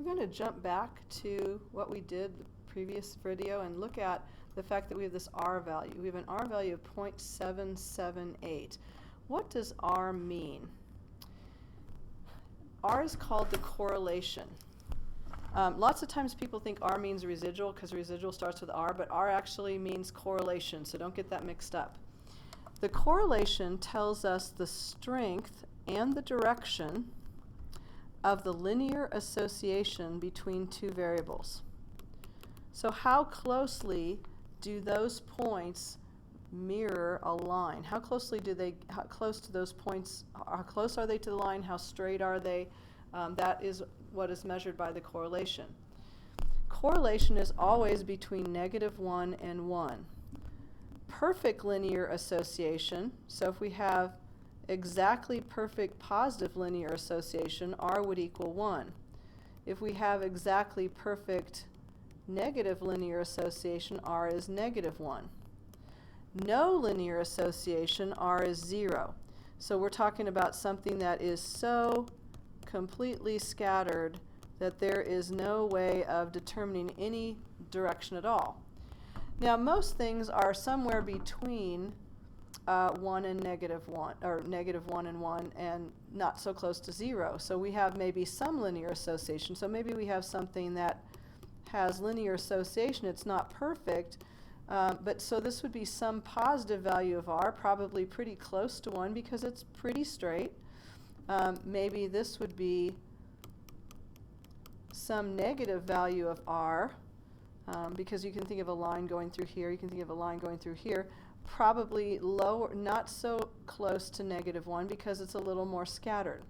We're going to jump back to what we did the previous video and look at the fact that we have this R value. We have an R value of 0.778. What does R mean? R is called the correlation. Lots of times people think R means residual because residual starts with R, but R actually means correlation, so don't get that mixed up. The correlation tells us the strength and the direction of the linear association between two variables. So how closely do those points mirror a line? How close to those points, how close are they to the line? How straight are they? That is what is measured by the correlation. Correlation is always between -1 and 1. Perfect linear association, so if we have exactly perfect positive linear association, R would equal 1. If we have exactly perfect negative linear association, R is -1. No linear association, R is 0. So we're talking about something that is so completely scattered that there is no way of determining any direction at all. Now most things are somewhere between 1 and -1, or -1 and 1, and not so close to 0. So we have maybe some linear association. So maybe we have something that has linear association. It's not perfect, but so this would be some positive value of R, probably pretty close to 1 because it's pretty straight. Maybe this would be some negative value of R, because you can think of a line going through here, you can think of a line going through here, probably lower, not so close to -1 because it's a little more scattered.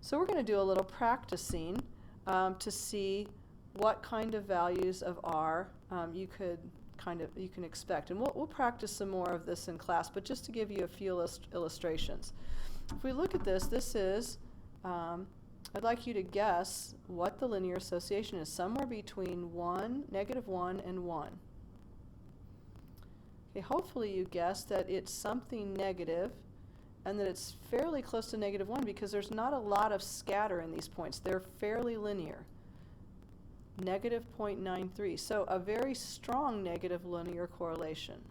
So we're going to do a little practicing to see what kind of values of R you can expect. And we'll practice some more of this in class, but just to give you a few illustrations. If we look at this, this is, I'd like you to guess what the linear association is, somewhere between -1 and 1. Okay, hopefully you guess that it's something negative and that it's fairly close to -1 because there's not a lot of scatter in these points. They're fairly linear. -0.93. So a very strong negative linear correlation.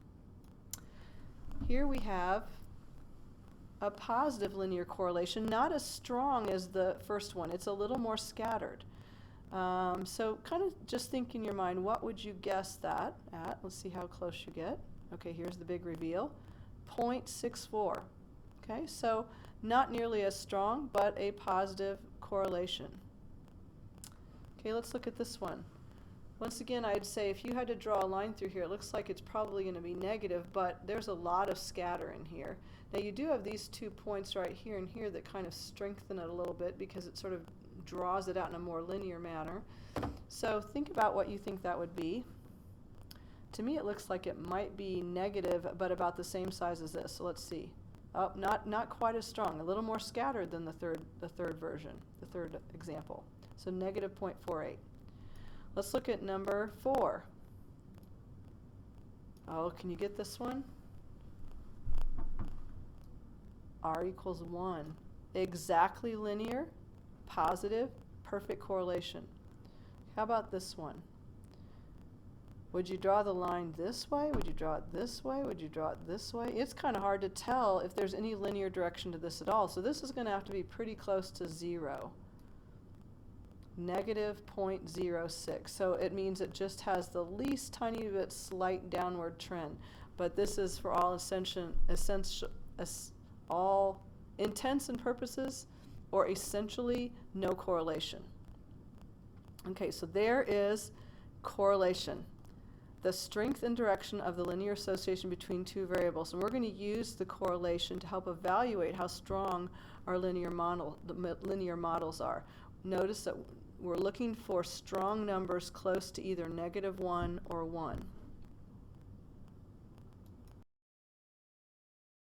Here we have a positive linear correlation, not as strong as the first one. It's a little more scattered. So kind of just think in your mind, what would you guess that at? Let's see how close you get. Okay, here's the big reveal. 0.64. Okay, so not nearly as strong, but a positive correlation. Okay, let's look at this one. Once again, I'd say if you had to draw a line through here, it looks like it's probably going to be negative, but there's a lot of scatter in here. Now you do have these 2 points right here and here that kind of strengthen it a little bit because it sort of draws it out in a more linear manner. So think about what you think that would be. To me it looks like it might be negative, but about the same size as this. So let's see. Oh, not quite as strong, a little more scattered than the third version, the third example. So -0.48. Let's look at number 4. Oh, can you get this one? R equals 1. Exactly linear, positive, perfect correlation. How about this one? Would you draw the line this way? Would you draw it this way? Would you draw it this way? It's kind of hard to tell if there's any linear direction to this at all. So this is going to have to be pretty close to 0. -0.06. So it means it just has the least tiny bit slight downward trend. But this is for all all intents and purposes, or essentially no correlation. Okay, so there is correlation, the strength and direction of the linear association between two variables. And we're going to use the correlation to help evaluate how strong our linear models are. Notice that we're looking for strong numbers close to either -1 or 1.